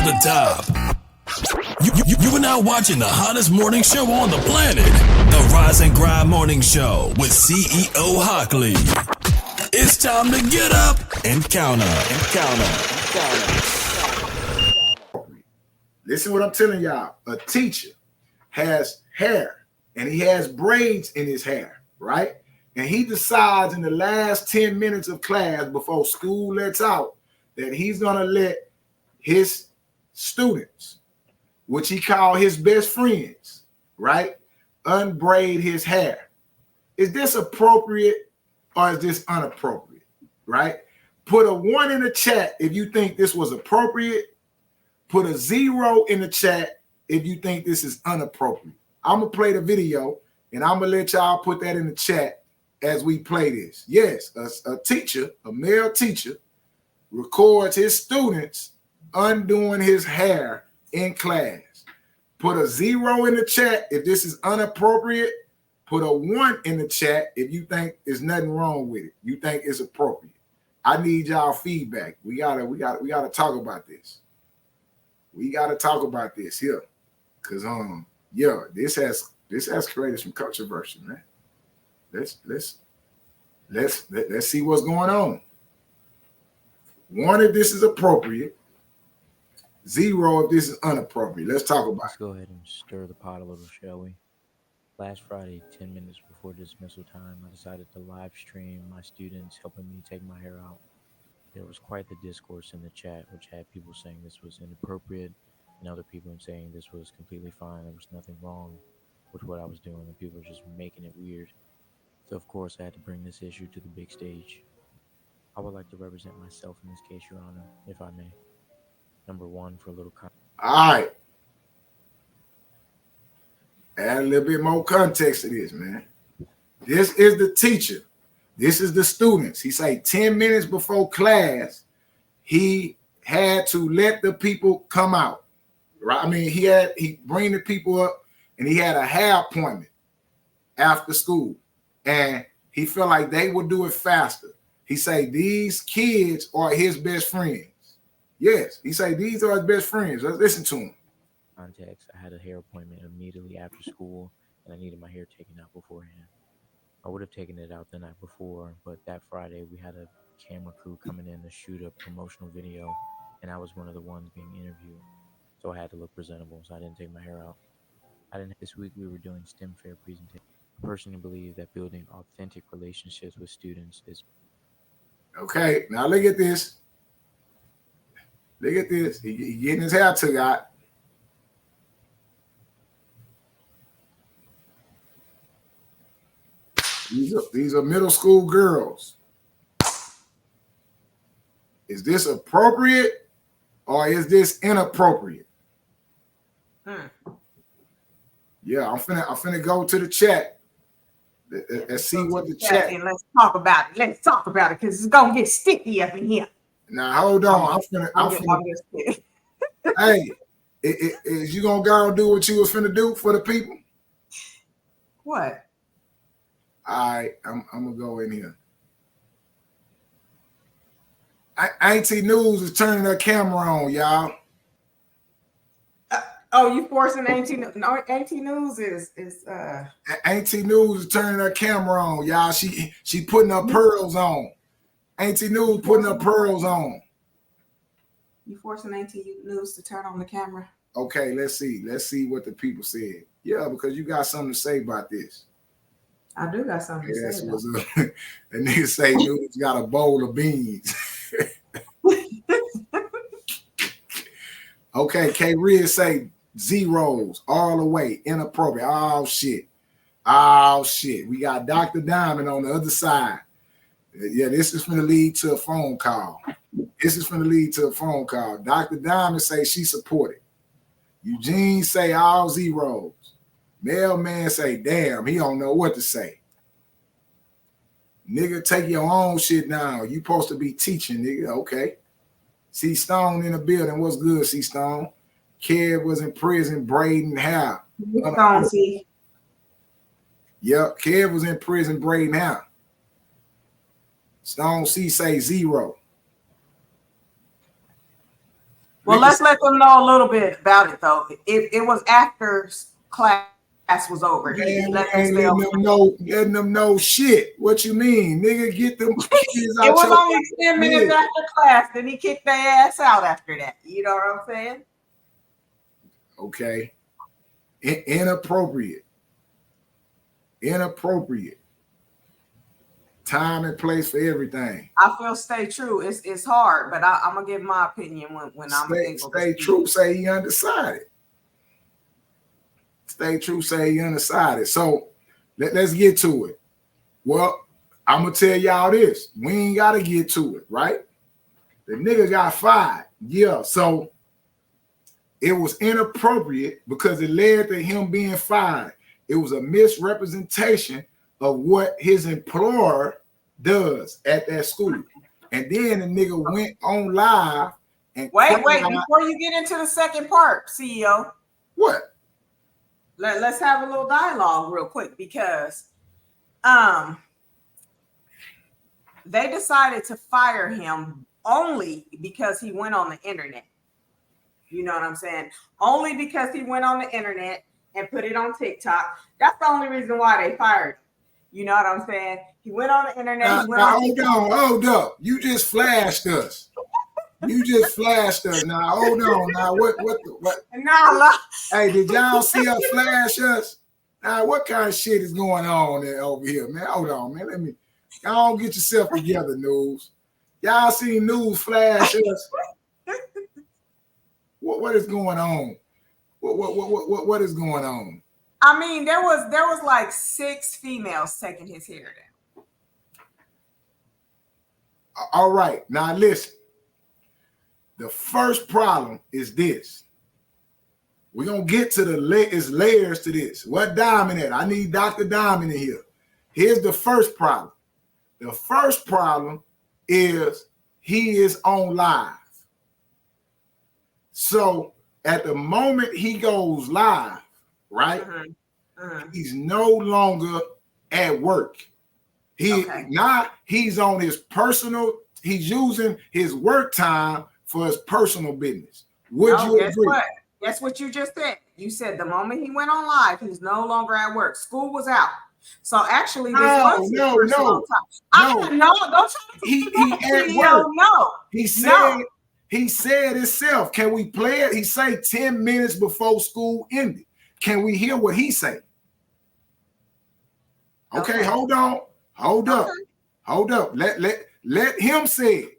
the top. You are now watching the hottest morning show on the planet, the Rise and Grind Morning Show with CEO Hockley. It's time to get up and count up. Listen what I'm telling y'all. A teacher has hair and he has braids in his hair, right? And he decides in the last 10 minutes of class before school lets out that he's going to let his students, which he called his best friends, right, unbraid his hair. Is this appropriate or is this inappropriate, right? Put a 1 in the chat if you think this was appropriate. Put a 0 in the chat if you think this is inappropriate. I'm going to play the video, and I'm going to let y'all put that in the chat as we play this. Yes, a teacher, a male teacher, records his students undoing his hair in class. Put a 0 in the chat if this is inappropriate. Put a 1 in the chat if you think there's nothing wrong with it. You think it's appropriate. I need y'all feedback. We gotta talk about this. We gotta talk about this here, cause this has created some controversy, man. Let's see what's going on. 1 if this is appropriate. 0 if this is inappropriate. Let's talk about it. Let's go ahead and stir the pot a little, shall we? Last Friday, 10 minutes before dismissal time, I decided to live stream my students helping me take my hair out. There was quite the discourse in the chat, which had people saying this was inappropriate and other people saying this was completely fine. There was nothing wrong with what I was doing, and people were just making it weird. So, of course, I had to bring this issue to the big stage. I would like to represent myself in this case, Your Honor, if I may. Number 1, for a little context. All right. Add a little bit more context to this, man. This is the teacher. This is the students. He say 10 minutes before class, he had to let the people come out. Right? I mean, he bring the people up, and he had a hair appointment after school. And he felt like they would do it faster. He say these kids are his best friends. Yes, he say these are his best friends. Let's listen to him. Context, I had a hair appointment immediately after school, and I needed my hair taken out beforehand. I would have taken it out the night before, but that Friday we had a camera crew coming in to shoot a promotional video, and I was one of the ones being interviewed. So I had to look presentable, so I didn't take my hair out. This week we were doing STEM fair presentation. I personally believe that building authentic relationships with students is... Okay, now look at this. Look at this. He getting his hair took out. These are middle school girls. Is this appropriate or is this inappropriate? Yeah, I'm finna go to the chat and see what the chat. And let's talk about it. Let's talk about it because it's gonna get sticky up in here. Now hold on. I'm finna. Hey, is you gonna go and do what you was finna do for the people? What? All right, I'm gonna go in here. Auntie News is turning her camera on, y'all. You forcing Auntie? No, Auntie News is Auntie News is turning her camera on, y'all. She putting her pearls on. Auntie News putting her pearls on. You forcing Auntie News to turn on the camera? Okay, let's see what the people said. Yeah, because you got something to say about this. I do got something to say. That nigga say News got a bowl of beans. Okay, K. Reed say 0s all the way, inappropriate. Oh shit. We got Dr. Diamond on the other side. Yeah, this is going to lead to a phone call. Dr. Diamond say she supported. Eugene say all 0s. Mailman say, damn, he don't know what to say. Nigga, take your own shit down. You supposed to be teaching, nigga. Okay. C Stone in the building. What's good, C Stone? Kev was in prison braiding hair. Yep, Kev was in prison braiding hair. Stone C say 0. Well, let's let them know a little bit about it, though. It was after class was over. He let them stay over. Letting them know shit. What you mean, nigga? Get them kids out. It was only 10 minutes after class. Then he kicked their ass out after that. You know what I'm saying? Okay. Inappropriate. Time and place for everything. I feel stay true. It's hard, but I'm gonna give my opinion when I'm able to stay true. Say he undecided. Stay true. Say he undecided. So let's get to it. Well, I'm gonna tell y'all this. We ain't gotta get to it, right? The nigga got fired. Yeah. So it was inappropriate because it led to him being fired. It was a misrepresentation of what his employer does at that school. And then the nigga went on live and wait, before you get into the second part, CEO. What? Let's have a little dialogue real quick because they decided to fire him only because he went on the internet. You know what I'm saying? Only because he went on the internet and put it on TikTok. That's the only reason why they fired him. You know what I'm saying? He went on the internet. Hold up. You just flashed us. Now, hold on. Now, what? Nah. Hey, did y'all see us flash us? Now, what kind of shit is going on there over here, man? Hold on, man. Y'all get yourself together, News. Y'all see News flash us? What is going on? What is going on? I mean, there was like 6 females taking his hair down. All right, now listen. The first problem is this. We're gonna get to the layers to this. What Diamond at? I need Dr. Diamond in here. Here's the first problem. The first problem is he is on live. So at the moment he goes live, right? He's no longer at work. Now he's on his personal, he's using his work time for his personal business. Would you agree? What? That's what you just said. You said the moment he went on live, he's no longer at work. School was out. So actually, this was his personal time. No, don't try to he at work. No. He said itself. Can we play it? He say 10 minutes before school ended. Can we hear what he say? Okay, hold on. Hold up. Let him say it.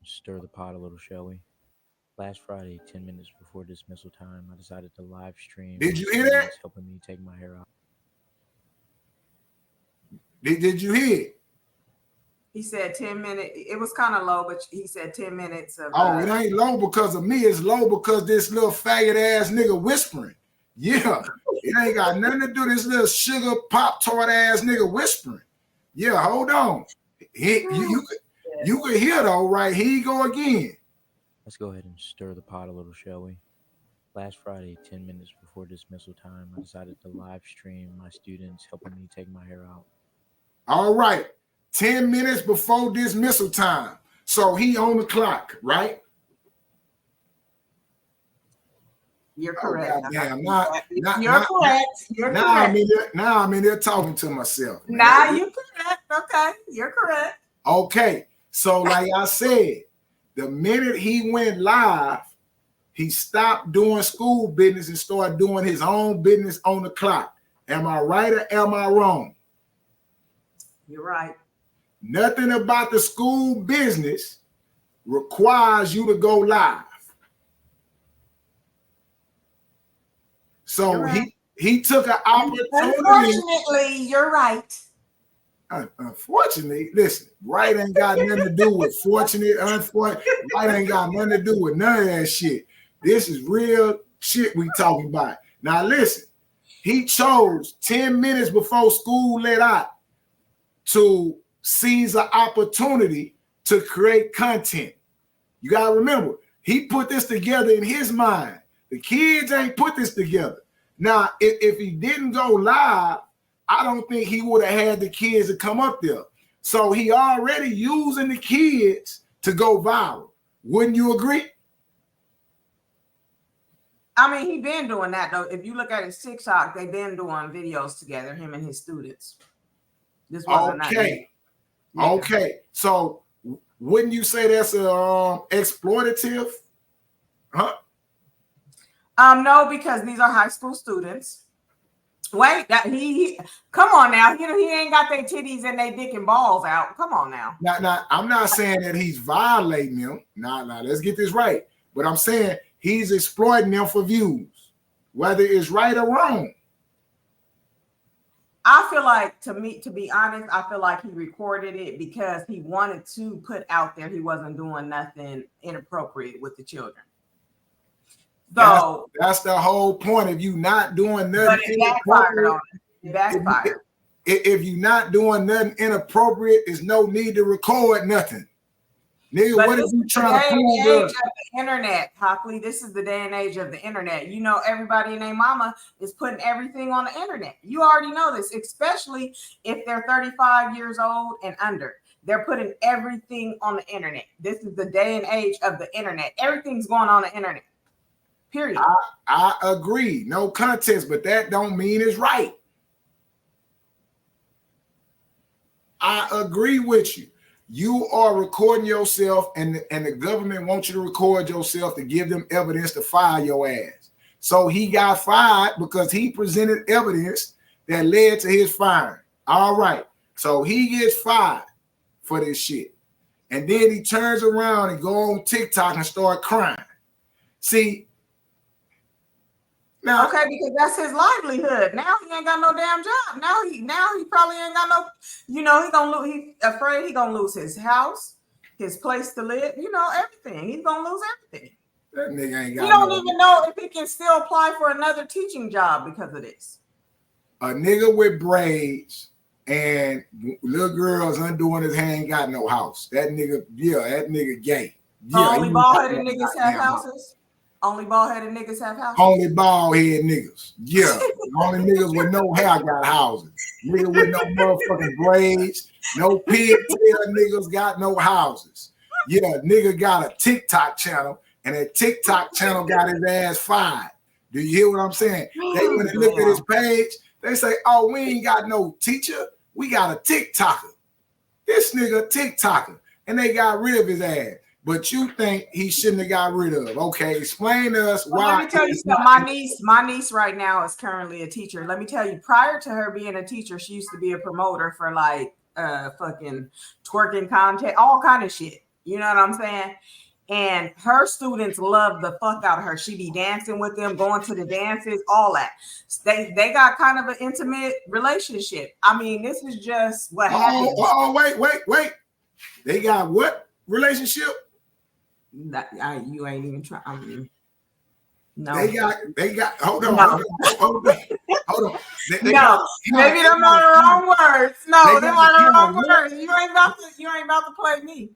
Stir the pot a little, shall we? Last Friday, 10 minutes before dismissal time, I decided to live stream. Did you hear that? Helping me take my hair out. Did you hear it? He said 10 minutes. It was kind of low, but he said 10 minutes of. It ain't low because of me. It's low because this little faggot ass nigga whispering. Yeah, it ain't got nothing to do with this little sugar pop tart ass nigga whispering. Yeah, hold on. You could hear though, right? Here you go again. Let's go ahead and stir the pot a little, shall we? Last Friday, 10 minutes before dismissal time, I decided to live stream my students helping me take my hair out. All right. 10 minutes before dismissal time. So he on the clock, right? You're correct. You're correct. Now I'm in there talking to myself. Now you're correct. Okay. You're correct. Okay. So like I said, the minute he went live, he stopped doing school business and started doing his own business on the clock. Am I right or am I wrong? You're right. Nothing about the school business requires you to go live. So he took an opportunity. Unfortunately, you're right. Unfortunately, listen, right ain't got nothing to do with fortunate, unfortunate. Right ain't got nothing to do with none of that shit. This is real shit we talking about. Now listen, he chose 10 minutes before school let out to seize an opportunity to create content. You gotta remember, he put this together in his mind. The kids ain't put this together. Now, if he didn't go live, I don't think he would have had the kids to come up there. So he already using the kids to go viral. Wouldn't you agree? I mean, he been doing that though. If you look at his TikTok, they've been doing videos together, him and his students. This wasn't okay. Yeah. Okay. So wouldn't you say that's exploitative? Huh? No, because these are high school students. Wait, that he come on now. You know, he ain't got their titties and they dick and balls out. Come on now. Now, I'm not saying that he's violating them. Now, let's get this right. But I'm saying he's exploiting them for views, whether it's right or wrong. I feel like, to be honest, I feel like he recorded it because he wanted to put out there he wasn't doing nothing inappropriate with the children. So that's the whole point of you not doing nothing. But it backfired on him. It backfired. If you're not doing nothing inappropriate, there's no need to record nothing. Nigga, but what are you trying to prove? Of the internet, Hockley. This is the day and age of the internet. You know, everybody and their mama is putting everything on the internet. You already know this, especially if they're 35 years old and under. They're putting everything on the internet. This is the day and age of the internet. Everything's going on the internet. Period. I agree. No contest, but that don't mean it's right. I agree with you. You are recording yourself, and the government wants you to record yourself to give them evidence to fire your ass. So he got fired because he presented evidence that led to his firing. All right. So he gets fired for this shit. And then he turns around and go on TikTok and start crying. See, now, okay, because that's his livelihood. Now he ain't got no damn job. Now he probably ain't got no, you know, he's afraid he gonna lose his house, his place to live, you know, everything. He's gonna lose everything. That nigga ain't got he don't even know if he can still apply for another teaching job because of this. A nigga with braids and little girls undoing his hair ain't got no house. That nigga gay. Yeah, only bald-headed niggas have houses. Only bald-headed niggas have houses. Only bald-headed niggas. Yeah. Only niggas with no hair got houses. Niggas with no motherfucking braids, no pigtail niggas got no houses. Yeah, nigga got a TikTok channel, and that TikTok channel got his ass fired. Do you hear what I'm saying? They when they look at his page, they say, oh, we ain't got no teacher. We got a TikToker. This nigga a TikToker. And they got rid of his ass. But you think he shouldn't have got rid of. Okay, explain to us why. Let me tell you something. My niece right now is currently a teacher. Let me tell you, prior to her being a teacher, she used to be a promoter for like fucking twerking content, all kind of shit. You know what I'm saying? And her students love the fuck out of her. She be dancing with them, going to the dances, all that. They got kind of an intimate relationship. I mean, this is just what happened. Oh, wait. They got what relationship? You ain't even trying. I mean, no. They got. Hold on. No. Hold on. No, maybe them are the wrong words. No, them are the wrong words. You ain't about to play me.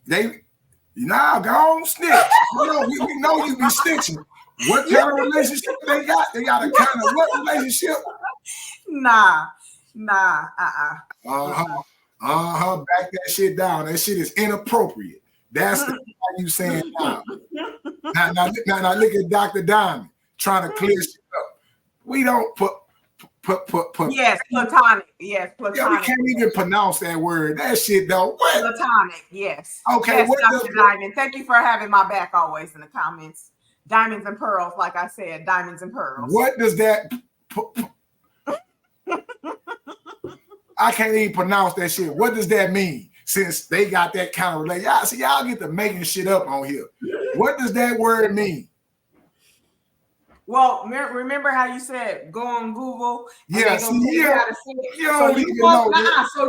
Go on, snitch. We know you be snitching. What kind of relationship they got? They got a kind of what relationship? Nah. Back that shit down. That shit is inappropriate. That's the you saying now. Now look at Dr. Diamond trying to clear shit up. We don't put. Yes, platonic. Yes, platonic. Yeah, we can't even pronounce that word. That shit though. What? Platonic. Yes. Okay. Yes, Dr. Diamond. Thank you for having my back always in the comments. Diamonds and pearls, like I said, diamonds and pearls. What does that? I can't even pronounce that shit. What does that mean? Since they got that kind of relationship, y'all get to making shit up on here. What does that word mean? Well, remember how you said go on Google? Yeah, so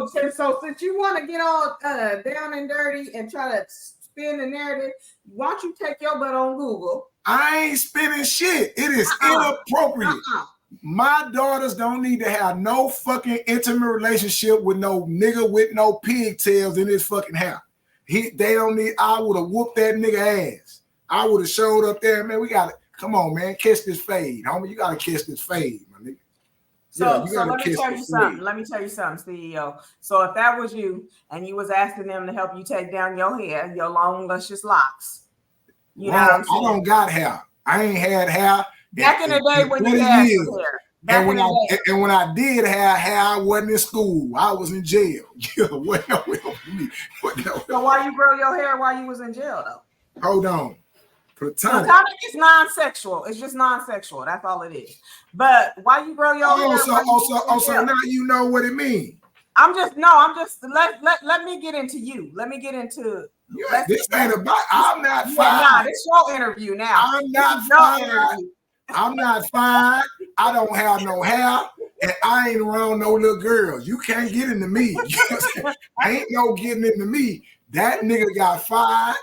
since you want to get all down and dirty and try to spin the narrative, why don't you take your butt on Google? I ain't spinning shit. It is inappropriate. My daughters don't need to have no fucking intimate relationship with no nigga with no pigtails in his fucking hair. They don't need. I would have whooped that nigga ass. I would have showed up there, man. We got to come on, man. Catch this fade, homie. You got to catch this fade, my nigga. Yeah, So, you so gotta let me kiss tell the you slave. something. Let me tell you something, CEO. So if that was you and you was asking them to help you take down your hair, your long, luscious locks, you know Wrong. what I'm I saying? don't got hair. I ain't had hair Back in the day when you 30 had some years. hair. Back in the day. And when I did have hair, I wasn't in school. I was in jail. Yeah, what the hell with me? What the hell? So why you grow your hair while you was in jail though? Hold on. Platonic. Platonic is non-sexual. It's just non-sexual. That's all it is. But why you grow your hair? So now you know what it means. I'm just let me get into you. Let me get into This ain't about. I'm not yeah, fine. nah, this your interview now. I'm not This is your fine. interview. I'm not fine. I don't have no hair, and I ain't around no little girls. You can't get into me. Ain't no getting into me. That nigga got fired.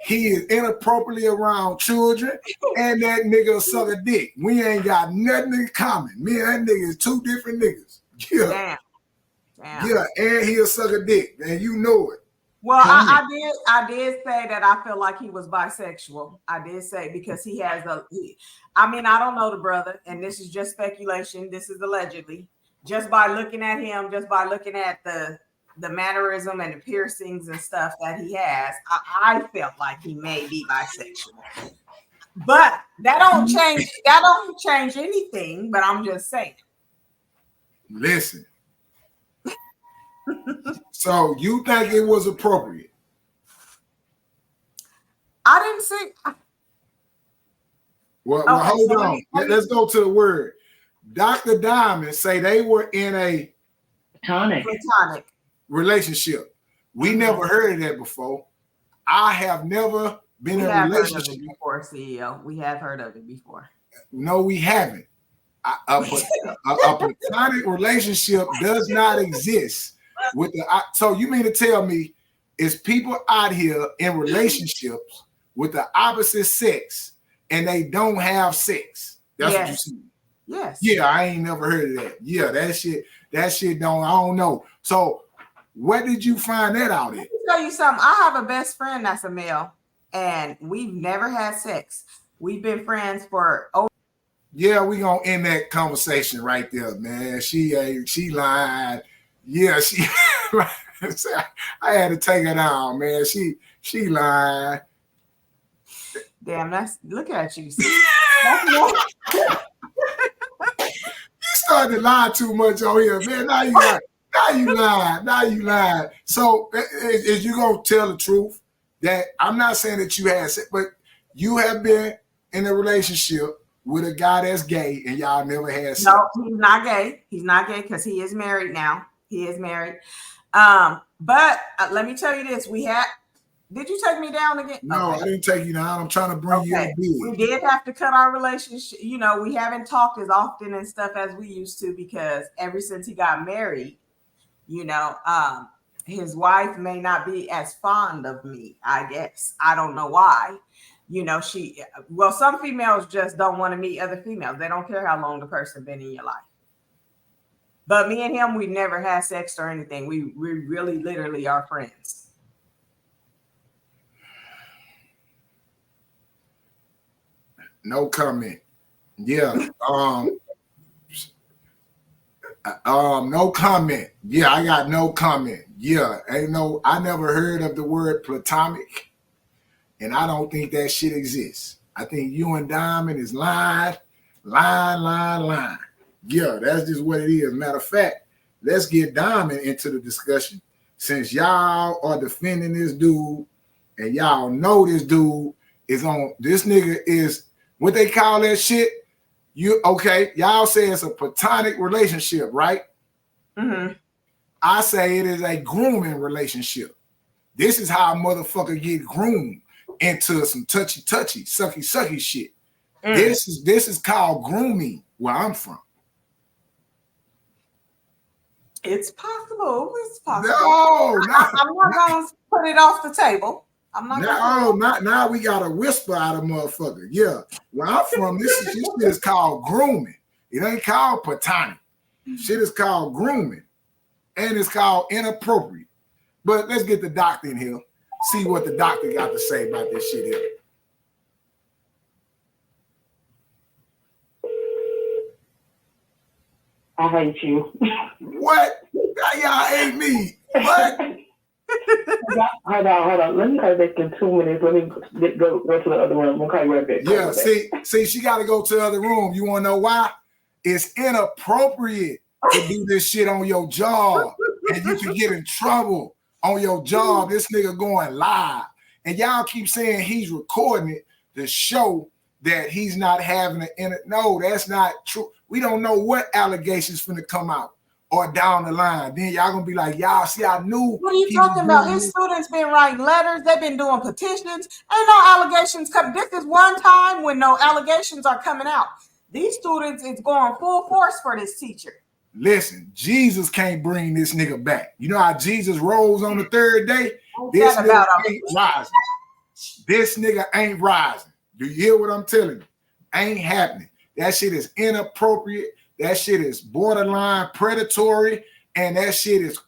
He is inappropriately around children, and that nigga suck a dick. We ain't got nothing in common. Me and that nigga is two different niggas. Yeah. Damn. Yeah, and he'll suck a dick, and you know it. Well, I did say that I feel like he was bisexual. I did say because he has I mean, I don't know the brother, and this is just speculation. This is allegedly. Just by looking at him, just by looking at the mannerism and the piercings and stuff that he has, I felt like he may be bisexual. But that don't change anything. But I'm just saying. Listen. So you think it was appropriate? I didn't see. Well, hold on. Let's go to the word. Dr. Diamond say they were in a platonic relationship. We never heard of that before. I have never been in a relationship. Heard of it before, CEO. We have heard of it before. No, we haven't. A platonic relationship does not exist. So you mean to tell me it's people out here in relationships with the opposite sex and they don't have sex? That's what you see. Yes. Yeah, I ain't never heard of that. Yeah, that shit don't, I don't know. So where did you find that out at? Let me tell you something. I have a best friend that's a male, and we've never had sex. We've been friends for over. Yeah, we gonna end that conversation right there, man. She lied. Yeah, she. I had to take her down, man. She lied. Damn, look at you. You started to lie too much on here, man. Now you lying. So is you gonna tell the truth that I'm not saying that you had sex, but you have been in a relationship with a guy that's gay and y'all never had sex? No, he's not gay. He's not gay because he is married now. He is married. But let me tell you this: Did you take me down again? No, okay. I didn't take you down. I'm trying to bring you in. We did have to cut our relationship. You know, we haven't talked as often and stuff as we used to because ever since he got married, you know, his wife may not be as fond of me, I guess. I don't know why. You know, some females just don't want to meet other females. They don't care how long the person been in your life. But me and him, we never had sex or anything. We really literally are friends. No comment. Yeah. No comment. Yeah, I got no comment. Yeah, I never heard of the word platonic, and I don't think that shit exists. I think you and Diamond is lying. Yeah, that's just what it is. Matter of fact, let's get Diamond into the discussion since y'all are defending this dude, and y'all know this dude is on. This nigga is what they call that shit. Y'all say it's a platonic relationship, right? Mm-hmm. I say it is a grooming relationship. This is how a motherfucker get groomed into some touchy, sucky shit. This is called grooming where I'm from. It's possible. No, I'm not gonna put it off the table. Now we got a whisper out of motherfucker. Yeah, where I'm from, this is called grooming. It ain't called platonic. Shit is called grooming, and it's called inappropriate. But let's get the doctor in here. See what the doctor got to say about this shit here. I hate you. What? Y'all hate me. What? Hold on. Let me call you back in 2 minutes. Let me go to the other room. We'll call you right back. Yeah, see, she got to go to the other room. You want to know why? It's inappropriate to do this shit on your job, and you can get in trouble on your job. This nigga going live, and y'all keep saying he's recording it to show that he's not having an no, that's not true. We don't know what allegations finna come out or down the line. Then y'all gonna be like, y'all see, I knew. What are you talking about? His students been writing letters. They've been doing petitions. Ain't no allegations coming. This is one time when no allegations are coming out. These students is going full force for this teacher. Listen, Jesus can't bring this nigga back. You know how Jesus rose on the third day? This nigga ain't rising. This nigga ain't rising. Do you hear what I'm telling you? Ain't happening. That shit is inappropriate. That shit is borderline predatory. And that shit is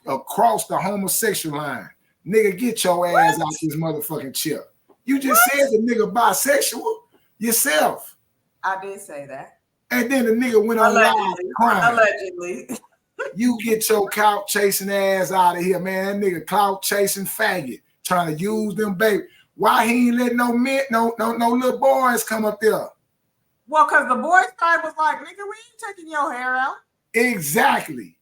across the homosexual line. Nigga, get your ass out this motherfucking chip. You just said the nigga bisexual yourself. I did say that. And then the nigga went on live crying. Allegedly. You get your clout chasing ass out of here, man. That nigga clout chasing faggot. Trying to use them baby. Why he ain't letting no little boys come up there? Well, because the boys side was like, nigga, we ain't taking your hair out. Exactly.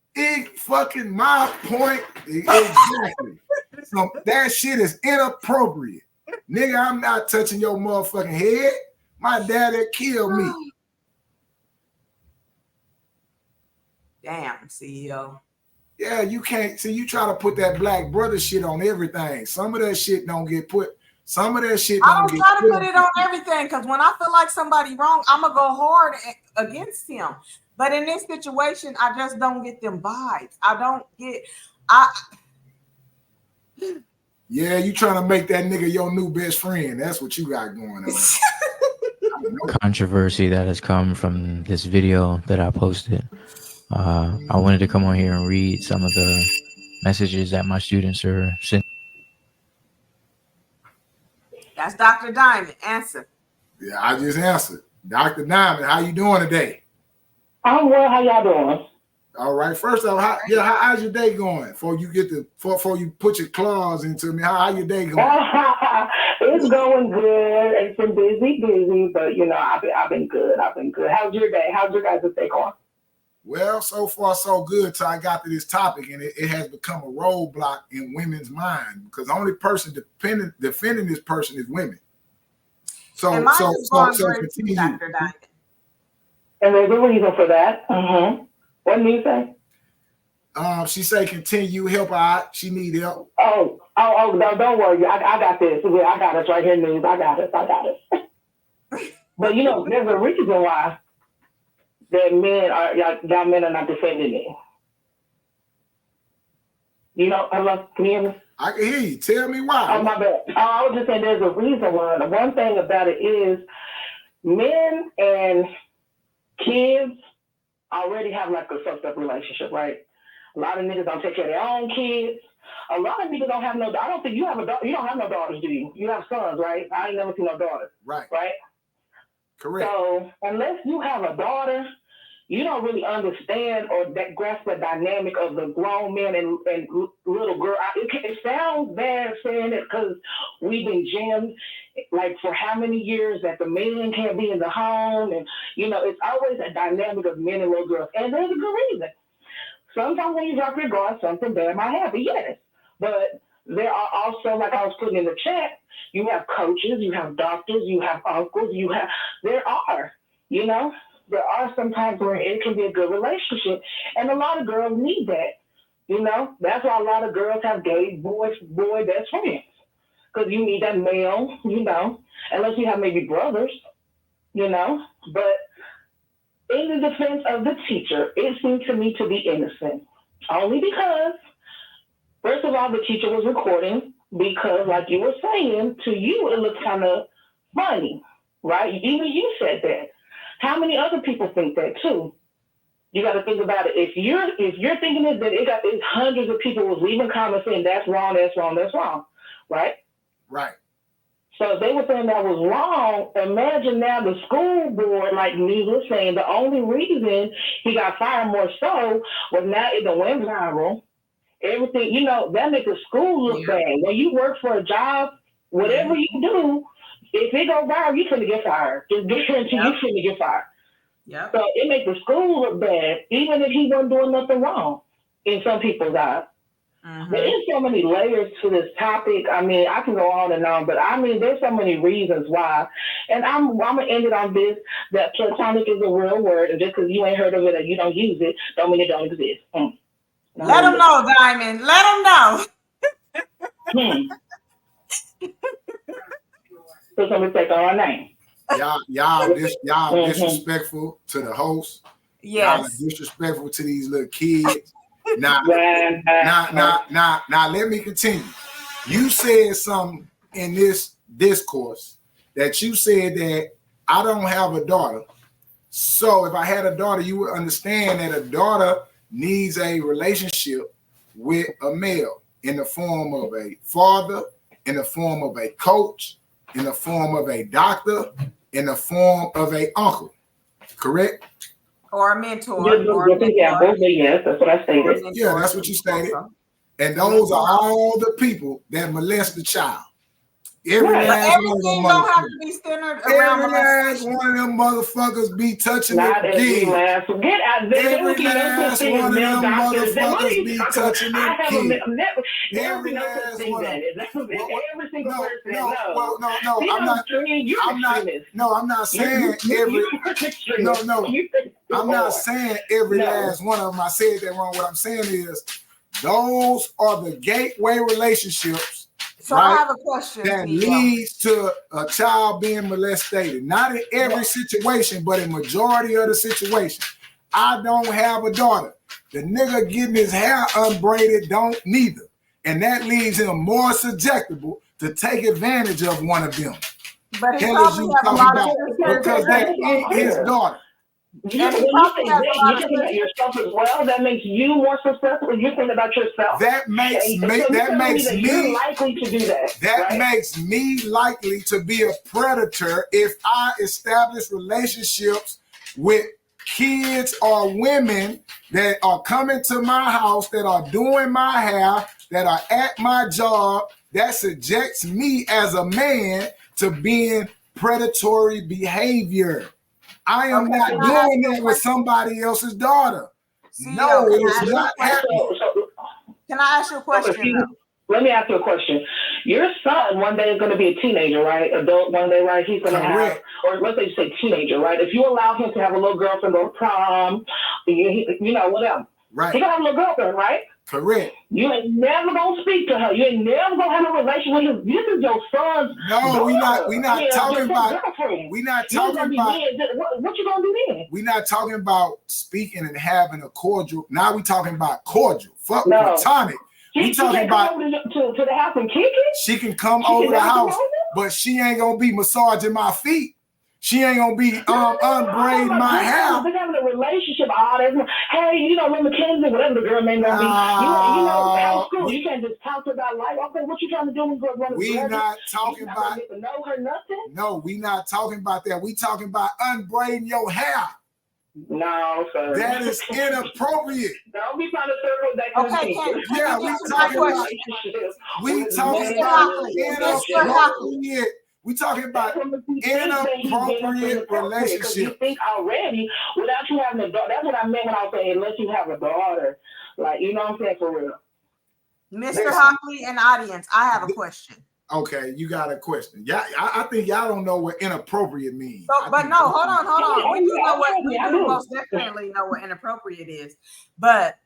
Fucking my point. Exactly. So that shit is inappropriate. Nigga, I'm not touching your motherfucking head. My daddy killed me. Damn, CEO. Yeah, you can't. See, you try to put that black brother shit on everything. Some of that shit don't get put. Some of that shit I don't try to put it on everything because when I feel like somebody wrong, I'm going to go hard against him. But in this situation, I just don't get them vibes. I don't get... Yeah, you trying to make that nigga your new best friend. That's what you got going on. Controversy that has come from this video that I posted. I wanted to come on here and read some of the messages that my students are sending. That's Dr. Diamond. Answer. Yeah, I just answered. Dr. Diamond, how you doing today? I'm well. How y'all doing? All right. First off, how's your day going? Before you put your claws into me, how your day going? It's going good. It's been busy, but you know, I've been good. How's your day? How's your guys' day going? Well, so far so good till I got to this topic, and it has become a roadblock in women's mind because the only person defending this person is women. So continue. Dr. Diamond. And there's a reason for that. Mm-hmm. What did you say? She say continue, help her out. She need help. Oh, no, don't worry. I got this. I got us right here, news. I got it. But you know, there's a reason why that y'all men are not defending me. You know, hello, can you hear me? I can hear you. Tell me why. Oh, my bad. I was just saying there's a reason why. The one thing about it is men and kids already have like a fucked up relationship, right? A lot of niggas don't take care of their own kids. A lot of niggas don't have no. I don't think you have a daughter. You don't have no daughters, do you? You have sons, right? I ain't never seen no daughters. Right. Right. Correct. So unless you have a daughter, you don't really understand or that grasp the dynamic of the grown man and little girl. It sounds bad saying it because we've been jammed like for how many years that the man can't be in the home, and you know it's always a dynamic of men and little girls, and there's a good reason. Sometimes when you drop your guard, something bad might happen, yes. But there are also, like I was putting in the chat, you have coaches, you have doctors, you have uncles, there are some times where it can be a good relationship, and a lot of girls need that. You know, that's why a lot of girls have gay boy best friends, because you need that male, you know, unless you have maybe brothers, you know. But in the defense of the teacher, it seemed to me to be innocent, only because, first of all, the teacher was recording, because like you were saying, to you it looked kind of funny, right? Even you said that. How many other people think that too? You got to think about it. If you're thinking it, then it's hundreds of people was leaving comments saying that's wrong, right? Right. So if they were saying that was wrong, imagine now the school board, like me was saying, the only reason he got fired more so was now it went viral. Everything, that makes the school look bad. When you work for a job, whatever you do, if it go viral, you finna get fired. Just guarantee you finna get fired. Yeah. So it makes the school look bad, even if he wasn't doing nothing wrong in some people's eyes. There's so many layers to this topic. I mean, I can go on and on, but I mean, there's so many reasons why. And I'm gonna end it on this: that platonic is a real word, and just because you ain't heard of it or you don't use it, don't mean it don't exist. Let them know, Diamond. Let them know. So somebody take our name. Y'all disrespectful to the host. Yes. Y'all are disrespectful to these little kids. Now, let me continue. You said something in this discourse that you said that I don't have a daughter. So if I had a daughter, you would understand that a daughter needs a relationship with a male in the form of a father, in the form of a coach, in the form of a doctor, in the form of a uncle. Correct? Or a mentor. Yes, that's what I stated. Yeah, that's what you stated. And those are all the people that molest the child. Everything don't have to be centered around every last one of them motherfuckers be touching the kids. Get out there. Every last one of them motherfuckers be touching them kids. Every last one of them. Every single person. I'm not saying every. I'm not saying every last one of them. I said that wrong. What I'm saying is those are the gateway relationships. So I have a question that leads to a child being molested. Not in every situation, but in majority of the situation. I don't have a daughter. The nigga getting his hair unbraided don't neither. And that leaves him more susceptible to take advantage of one of them. But he probably have a lot of because that ain't his daughter. You think about yourself as well. That makes you more successful. You think about yourself. That makes me likely to do that. That makes me likely to be a predator if I establish relationships with kids or women that are coming to my house, that are doing my hair, that are at my job. That subjects me as a man to being predatory behavior. I am not doing that with somebody else's daughter. No, it's not happening. Can I ask you a question? Let me ask you a question. Your son one day is going to be a teenager, right? Adult one day, right? He's going to have, or let's say teenager, right? If you allow him to have a little girlfriend, go to prom, whatever. Right. He going to have a little girlfriend, right? Correct. You ain't never gonna speak to her. You ain't never gonna have a relationship with him. This is your son's. No, we not talking about. We not talking about. What you gonna do then? We not talking about speaking and having a cordial. Now we talking about cordial. Fuck platonic. We talking about to the house and kick it. She can come over the house, but she ain't gonna be massaging my feet. She ain't gonna be unbraiding my hair. They're having a relationship. Hey, Lynn McKenzie, whatever the girl name gonna be. High school. You can't just talk about life. Okay, what you trying to do? We not talking about. Get to know her nothing. No, we not talking about that. We talking about unbraiding your hair. No, sir. That is inappropriate. Don't be trying to circle back. Okay, yeah, we talking about. We talking about inappropriate. We talking about inappropriate relationships. You think already without you having a daughter. That's what I meant when I was saying unless you have a daughter. Like, you know what I'm saying, for real. Mr. Hockley and audience, I have a question. Okay, you got a question. Yeah, I think y'all don't know what inappropriate means. So, but no, hold on. We do most definitely know what inappropriate is. But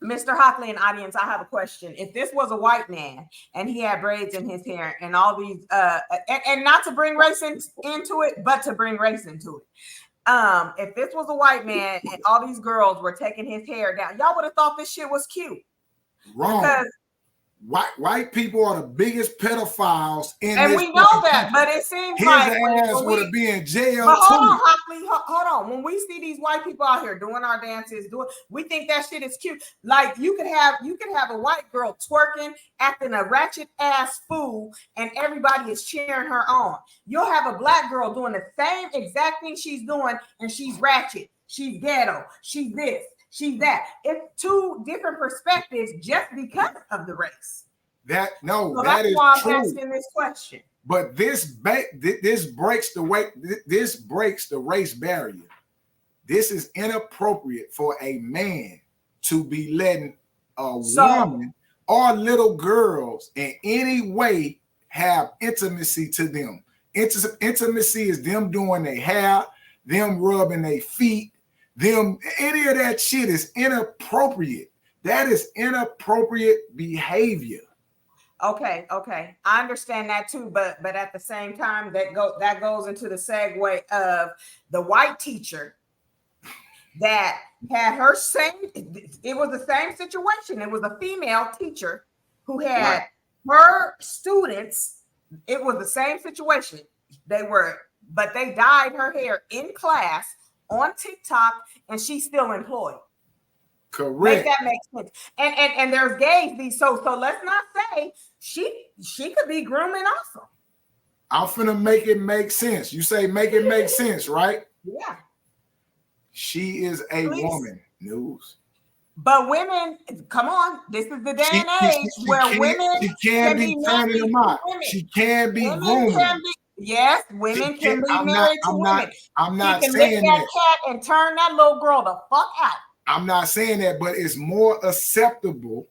Mr. Hockley and audience, I have a question. If this was a white man and he had braids in his hair and all these, and not to bring race into it, but to bring race into it. If this was a white man and all these girls were taking his hair down, y'all would have thought this shit was cute. Wrong. Because White people are the biggest pedophiles in And this we know that, country. but it seems His like ass would have been in jail but hold too. on, Hockley, hold on. When we see these white people out here doing our dances, we think that shit is cute. Like you could have a white girl twerking, acting a ratchet ass fool, and everybody is cheering her on. You'll have a black girl doing the same exact thing she's doing, and she's ratchet, she's ghetto, she's this, she's that. It's two different perspectives just because of the race. That So that that's is why I'm true. asking this question. But this breaks the race barrier. This is inappropriate for a man to be letting a woman or little girls in any way have intimacy to them. Intimacy is them doing their hair, them rubbing their feet, them any of that shit is inappropriate. That is inappropriate behavior. Okay, I understand that too, but at the same time, that goes into the segue of the white teacher that had her same. It was the same situation. It was a female teacher who had her students. It was the same situation. But they dyed her hair in class on TikTok, and she's still employed. Correct. That makes sense. And there's gays. So let's not say she could be grooming also. I'm finna make it make sense. You say make it make sense, right? Yeah. She is a woman. News. But women, come on. This is the day and age where women can be turning them out. She can be grooming. Yes, women can be married to women. I'm not saying that cat and turn that little girl the fuck out. I'm not saying that, but it's more acceptable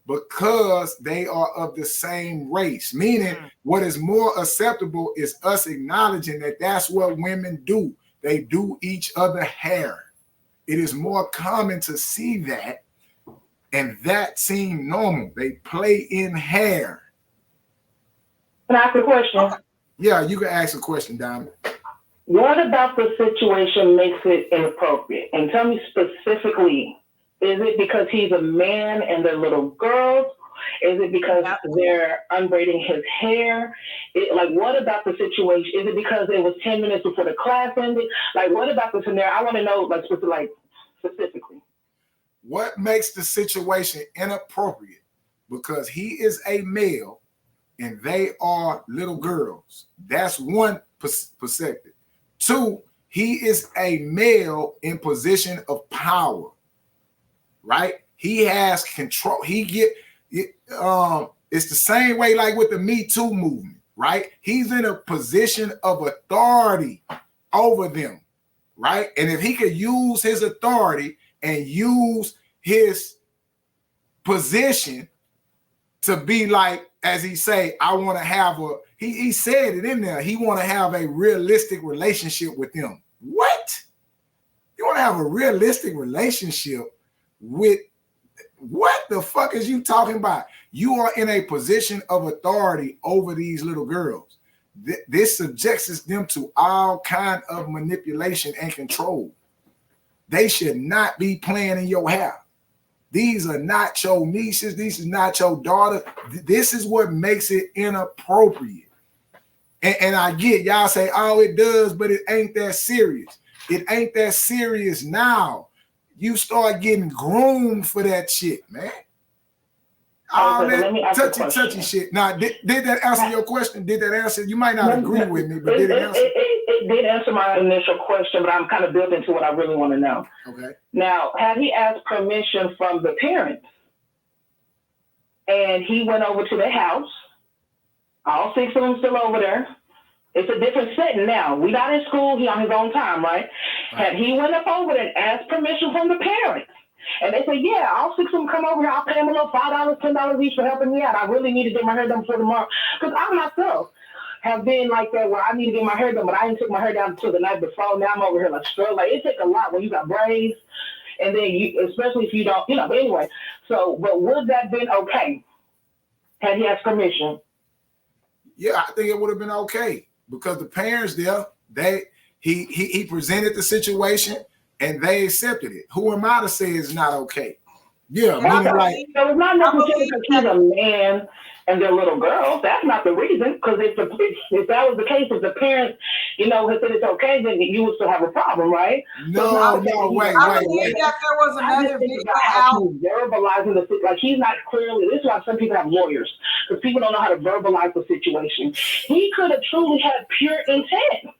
because they are of the same race. Meaning, what is more acceptable is us acknowledging that that's what women do. They do each other hair. It is more common to see that, and that seems normal. They play in hair. Can I ask a question? Yeah, you can ask a question, Diamond. What about the situation makes it inappropriate? And tell me specifically, is it because he's a man and they're little girls? Is it because they're unbraiding his hair? What about the situation? Is it because it was 10 minutes before the class ended? What about the scenario? I want to know, specifically. What makes the situation inappropriate? Because he is a male and they are little girls. That's one perspective. Two, he is a male in position of power, right? He has control. It's the same way like with the Me Too movement, right? He's in a position of authority over them, right? And if he could use his authority and use his position to be like, as he say, I want to have he said it in there, he want to have a realistic relationship with them. What? You want to have a realistic relationship with, what the fuck is you talking about? You are in a position of authority over these little girls. This subjects them to all kind of manipulation and control. They should not be playing in your hair. These are not your nieces. These is not your daughter. This is what makes it inappropriate. And I get y'all say, oh, it does, but it ain't that serious. It ain't that serious now. You start getting groomed for that shit, man. All that touchy shit. Now, did that answer your question? Did that answer? You might not agree with me, but did it answer? It did answer my initial question, but I'm kind of building to what I really want to know. Okay. Now, had he asked permission from the parents and he went over to the house, all 6 of them still over there. It's a different setting now. We not in school. He on his own time, right? Had he went up over there and asked permission from the parents, and they say, yeah, all 6 of them come over here. I'll pay them a little $5, $10 each for helping me out. I really need to get my hair done before tomorrow. Because I myself have been like that where I need to get my hair done, but I didn't take my hair down until the night before. Now I'm over here struggling. It takes a lot when you got braids, and then you, especially if you don't, but anyway. So, but would that been okay? Had he asked permission? Yeah, I think it would have been okay because the parents there, he presented the situation and they accepted it. Who am I to say it's not okay? Yeah, And I meaning like, believe, So it's not I necessarily believe because he's that. a man and they're little girls. That's not the reason. Because if that was the case, if the parents, had said it's okay, then you would still have a problem, right? So it's not no, the fact that no, he's a wait, I wait, man. believe wait. that there was I just another think video about how out. he's verbalizing the like he's not clearly. This is why some people have lawyers because people don't know how to verbalize the situation. He could have truly had pure intent.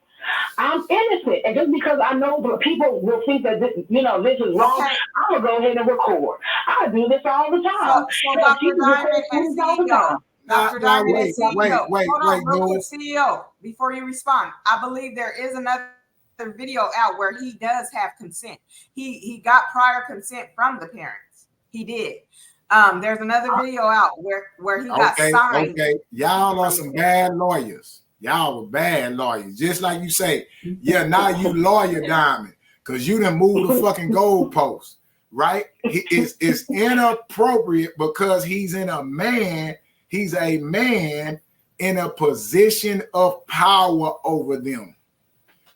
I'm innocent, and just because I know that people will think that this is wrong, Okay, I'm gonna go ahead and record. I do this all the time. so Hell, Dr. Jesus Diamond records and things all the CEO, time. Now, Dr. now, Diamond and wait, CEO. Hold on, real quick, no. CEO. Before you respond, I believe there is another video out where he does have consent. He got prior consent from the parents. He did. There's another video out where he got signed Okay. Y'all are from the some parents. bad lawyers. Y'all were bad lawyers. Just like you say, yeah, now you lawyer Diamond, because you done moved the fucking goalpost, right? It's inappropriate because he's a man in a position of power over them.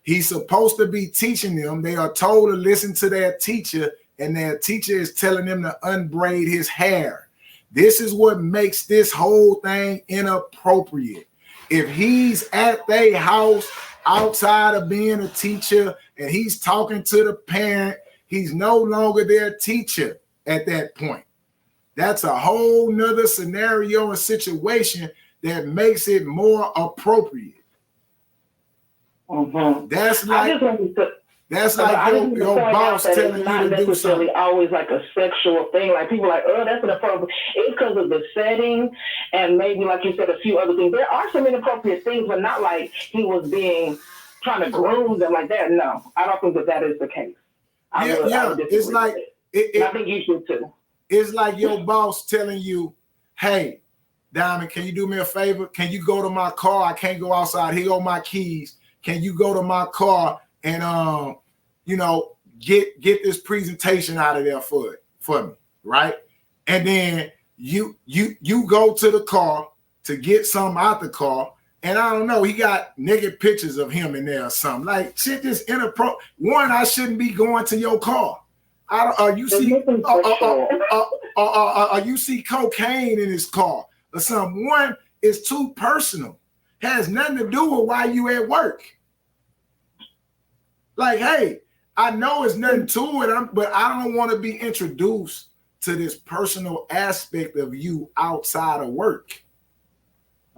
He's supposed to be teaching them. They are told to listen to their teacher, and their teacher is telling them to unbraid his hair. This is what makes this whole thing inappropriate. If he's at their house outside of being a teacher and he's talking to the parent, he's no longer their teacher at that point. That's a whole nother scenario and situation that makes it more appropriate. Mm-hmm. That's like your point boss out that telling it's you not to do necessarily something. always like a sexual thing. Like people are like, oh, that's inappropriate. It's because of the setting and maybe, like you said, a few other things. There are some inappropriate things, but not like he was trying to groom them like that. No, I don't think that is the case. I would disagree It's like with it. I think you should too. It's like your boss telling you, hey, Diamond, can you do me a favor? Can you go to my car? I can't go outside. Here go my keys. Can you go to my car and get this presentation out of there for me, right? And then you go to the car to get something out the car, and I don't know, he got naked pictures of him in there or something. Like shit, just inappropriate. One, I shouldn't be going to your car. You see cocaine in his car or something. One is too personal. Has nothing to do with why you at work. Like, hey, I know it's nothing to it, but I don't want to be introduced to this personal aspect of you outside of work.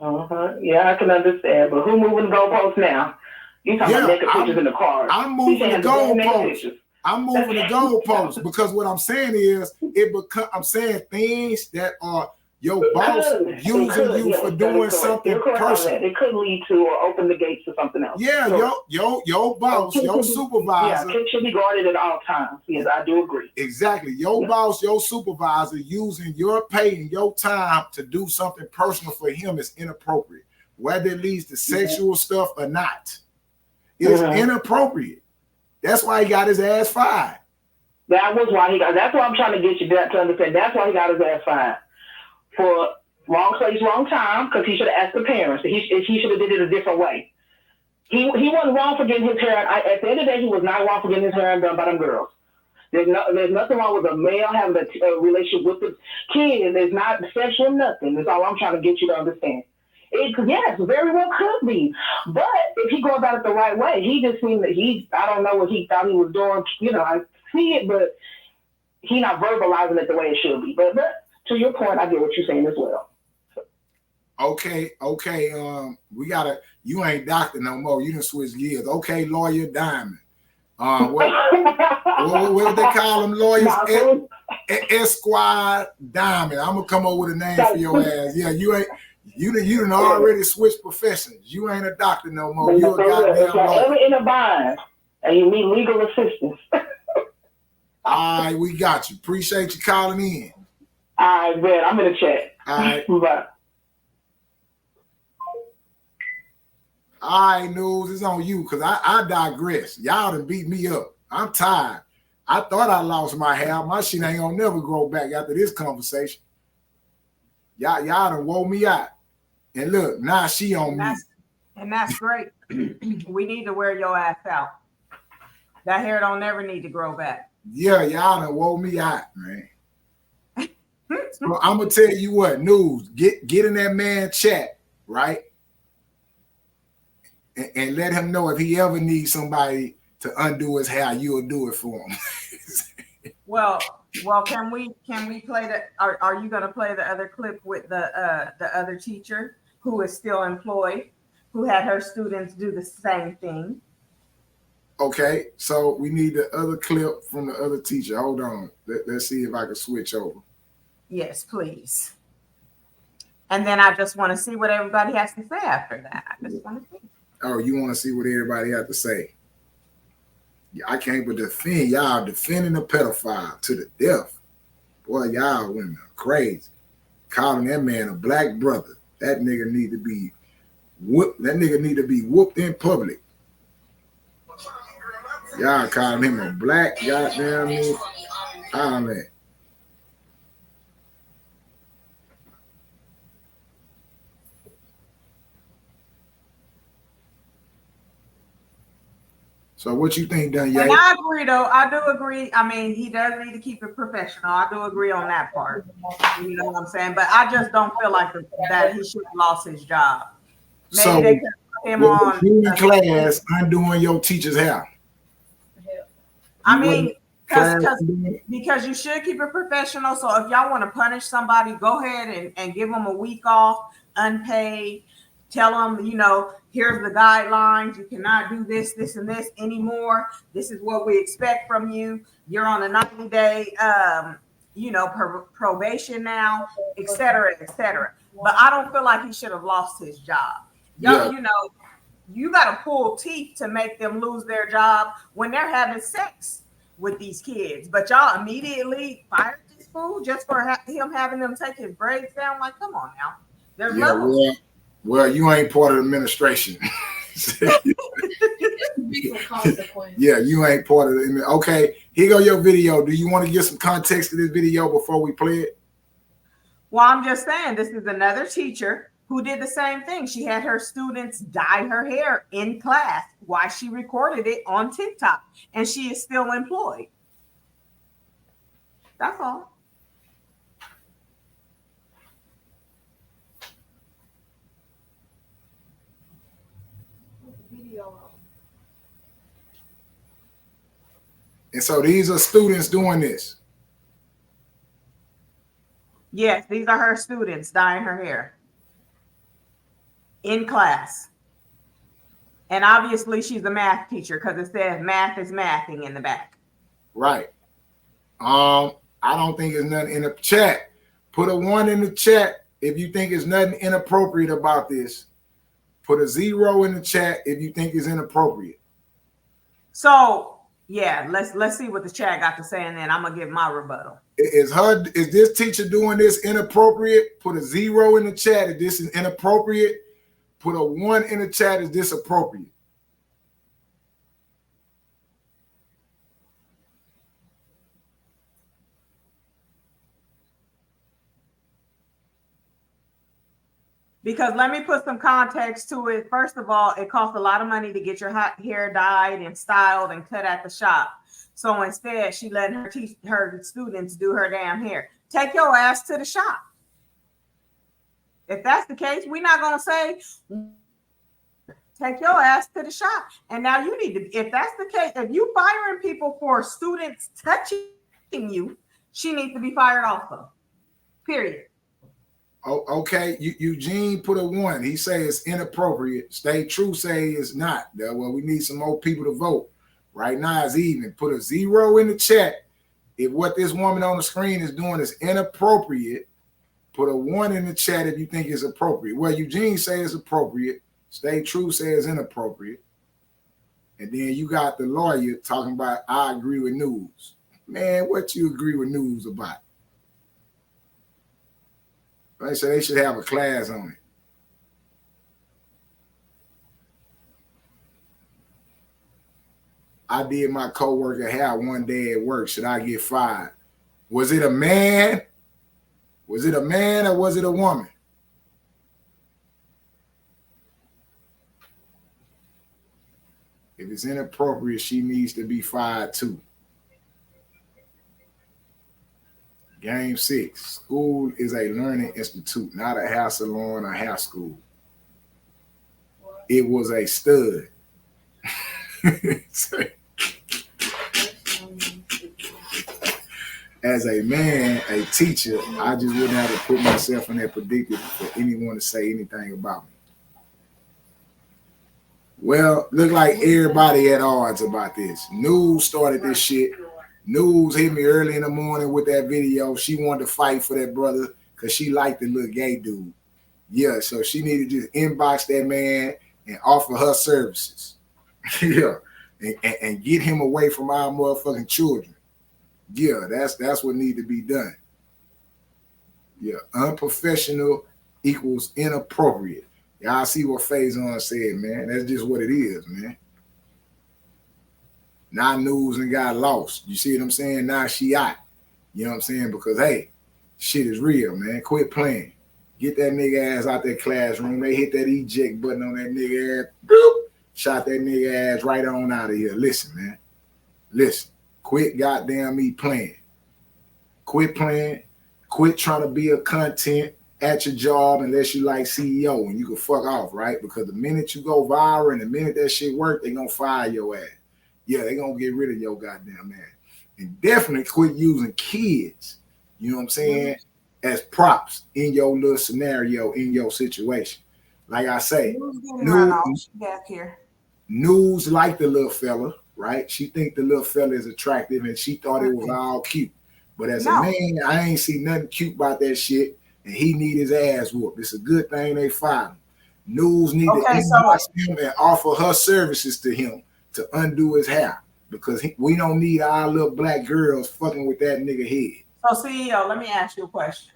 Yeah, I can understand. But who moving the goalposts now? You talking about naked pictures in the car? I'm moving the goalposts. I'm moving the goalposts because what I'm saying is I'm saying things that are your boss using you for doing something personal. It could lead to or open the gates to something else. Yeah, your boss, your supervisor. Kids should be guarded at all times. Yes, I do agree. Exactly. Your boss, your supervisor using your pay and your time to do something personal for him is inappropriate. Whether it leads to sexual stuff or not. It's inappropriate. That's why he got his ass fired. That's why I'm trying to get you to understand. That's why he got his ass fired. For wrong place, wrong time, because he should have asked the parents. He should have did it a different way. He wasn't wrong for getting his hair. At the end of the day, he was not wrong for getting his hair done by them girls. There's nothing wrong with a male having a relationship with the kid. There's not sexual nothing. That's all I'm trying to get you to understand. Yes, very well could be. But if he go about it the right way, he just seemed that I don't know what he thought he was doing. I see it, but he not verbalizing it the way it should be. But to your point, I get what you're saying as well. Okay. You ain't doctor no more. You done switch gears. Okay, lawyer Diamond. What they call them lawyers? Esquire Diamond. I'm gonna come up with a name for your ass. Yeah, you done already switched professions. You ain't a doctor no more. You a goddamn lawyer. Ever in a bind, and you need legal assistance. All right, we got you. Appreciate you calling in. All right, man. I'm in the chat. All right. Bye. All right, News, it's on you because I digress. Y'all done beat me up. I'm tired. I thought I lost my hair. My shit ain't gonna never grow back after this conversation. Y'all done wore me out. And look, now she on me. And that's great. We need to wear your ass out. That hair don't never need to grow back. Yeah, y'all done wore me out, man. So I'm gonna tell you what, news. Get in that man chat, right? And let him know if he ever needs somebody to undo his hair, you'll do it for him. Well, can we play the? Are you gonna play the other clip with the other teacher who is still employed, who had her students do the same thing? Okay, so we need the other clip from the other teacher. Hold on, let's see if I can switch over. Yes, please. And then I just want to see what everybody has to say after that. I just want to see. Oh, you want to see what everybody has to say? Yeah, I can't but defend y'all defending a pedophile to the death. Boy, y'all women are crazy. Calling that man a black brother. That nigga need to be whooped. That nigga need to be whooped in public. Y'all calling him a black goddamn nigga. Oh man. So what you think, Danye? And I agree, though. I do agree. I mean, he does need to keep it professional. I do agree on that part. You know what I'm saying? But I just don't feel like that he should have lost his job. Maybe so they could put him on in class undoing your teacher's hair. I mean, because you should keep it professional. So if y'all want to punish somebody, go ahead and give them a week off, unpaid. Tell them, you know, here's the guidelines. You cannot do this, this, and this anymore. This is what we expect from you. You're on a 90-day, probation now, et cetera, et cetera. But I don't feel like he should have lost his job. Y'all, you know, you got to pull teeth to make them lose their job when they're having sex with these kids. But y'all immediately fired this fool just for him having them take his braids down. Like, come on now. There's levels. Well, you ain't part of the administration. Yeah, you ain't part of it. Okay, here go your video. Do you want to give some context to this video before we play it? Well, I'm just saying, this is another teacher who did the same thing. She had her students dye her hair in class while she recorded it on TikTok, and she is still employed. That's all. And so these are students doing this. Yes, these are her students dyeing her hair in class. And obviously she's a math teacher because it says math is mathing in the back. Right. I don't think there's nothing in the chat. Put a 1 in the chat if you think there's nothing inappropriate about this. Put a 0 in the chat if you think it's inappropriate. So yeah, let's see what the chat got to say, and then I'm gonna give my rebuttal. Is this teacher doing this inappropriate? Put a 0 in the chat if this is inappropriate. Put a 1 in the chat if this appropriate. Because let me put some context to it. First of all, it costs a lot of money to get your hair dyed and styled and cut at the shop. So instead, she letting her students do her damn hair. Take your ass to the shop. If that's the case, we're not gonna say take your ass to the shop. And now you need to, if that's the case, if you firing people for students touching you, she needs to be fired also. Period. Oh, okay, Eugene put a 1. He says it's inappropriate. Stay True say it's not. Well, we need some more people to vote. Right now it's even. Put a 0 in the chat if what this woman on the screen is doing is inappropriate. Put a 1 in the chat if you think it's appropriate. Well, Eugene says it's appropriate. Stay True says inappropriate. And then you got the lawyer talking about I agree with news. Man, what you agree with news about? They say they should have a class on it. I did my coworker hair one day at work. Should I get fired? Was it a man? Was it a man or was it a woman? If it's inappropriate, she needs to be fired too. Game 6. School is a learning institute, not a hair salon or hair school. It was a stud. As a man, a teacher, I just wouldn't have to put myself in that predicament for anyone to say anything about me. Well, look like everybody at odds about this. News started this shit. News hit me early in the morning with that video. She wanted to fight for that brother because she liked the little gay dude. Yeah, so she needed to just inbox that man and offer her services. Yeah, and get him away from our motherfucking children. Yeah, that's what need to be done. Yeah, unprofessional equals inappropriate. Y'all see what Faison said, man. That's just what it is, man. Now news and got lost. You see what I'm saying? Now she out. You know what I'm saying? Because, hey, shit is real, man. Quit playing. Get that nigga ass out that classroom. They hit that eject button on that nigga ass. Boop, shot that nigga ass right on out of here. Listen, man. Listen. Quit goddamn me playing. Quit playing. Quit trying to be a content at your job unless you like CEO and you can fuck off, right? Because the minute you go viral and the minute that shit work, they gonna fire your ass. Yeah, they gonna get rid of your goddamn ass. And definitely quit using kids, you know what I'm saying, as props in your little scenario, in your situation. Like I say, news like the little fella, right? She think the little fella is attractive and she thought it was all cute. But as a man, I ain't see nothing cute about that shit, and he need his ass whooped. It's a good thing they fired him. News need to inbox him and offer her services to him to undo his hair, because we don't need our little black girls fucking with that nigga head. So CEO, let me ask you a question.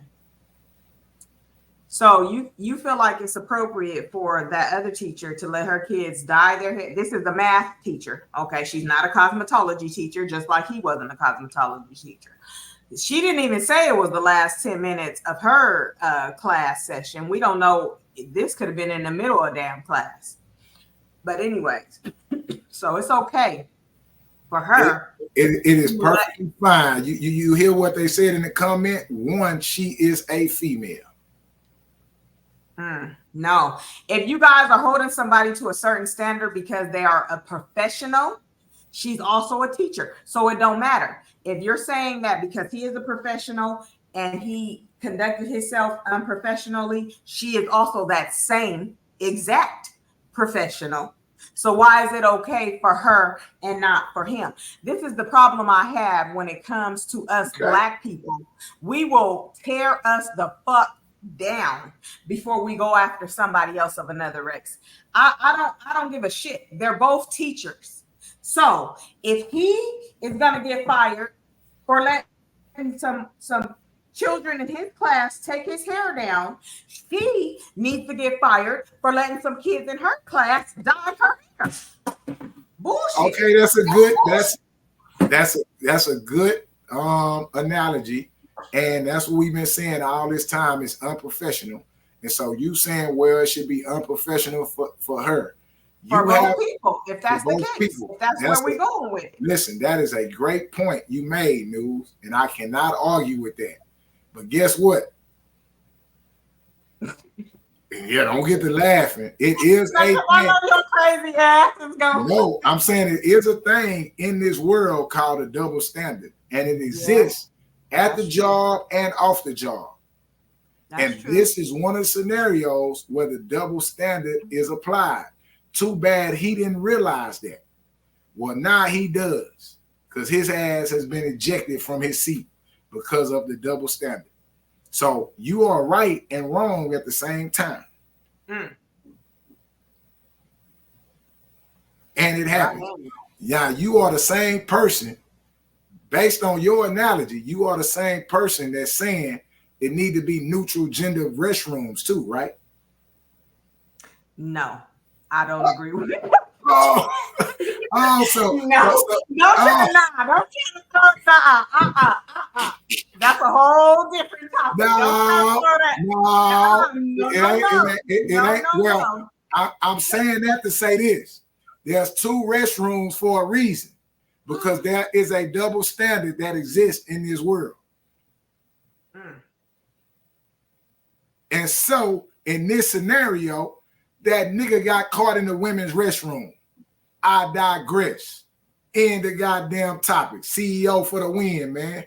So you feel like it's appropriate for that other teacher to let her kids dye their hair? This is a math teacher, okay? She's not a cosmetology teacher, just like he wasn't a cosmetology teacher. She didn't even say it was the last 10 minutes of her class session. We don't know. This could have been in the middle of damn class. But anyways, so it's okay for her. It is perfectly fine. You hear what they said in the comment? One, she is a female. No. If you guys are holding somebody to a certain standard because they are a professional, she's also a teacher. So it don't matter. If you're saying that because he is a professional and he conducted himself unprofessionally, she is also that same exact professional. So why is it okay for her and not for him? This is the problem I have when it comes to us Black people. We will tear us the fuck down before we go after somebody else of another race. I don't give a shit. They're both teachers. So if he is gonna get fired for letting some children in his class take his hair down, she needs to get fired for letting some kids in her class dye her hair. Bullshit. Okay, that's a good that's a good analogy. And that's what we've been saying all this time, is unprofessional. And so you saying, well, it should be unprofessional for her. For both people, if that's the case. If that's where we're going with it. Listen, that is a great point you made, News, and I cannot argue with that. But guess what? Yeah, don't get to laughing. It is a thing. I know your crazy ass is going. No, I'm saying it is a thing in this world called a double standard, and it exists at the job and off the job. And this is one of the scenarios where the double standard is applied. Too bad he didn't realize that. Well, now he does, because his ass has been ejected from his seat because of the double standard. So you are right and wrong at the same time. And it happens. Yeah, you are the same person. Based on your analogy, you are the same person that's saying it need to be neutral gender restrooms too, right? No, I don't agree with it. That's a whole different topic. I'm saying that to say this. There's two restrooms for a reason, because there is a double standard that exists in this world. And so in this scenario, that nigga got caught in the women's restroom. I digress. End the goddamn topic. CEO for the win, man.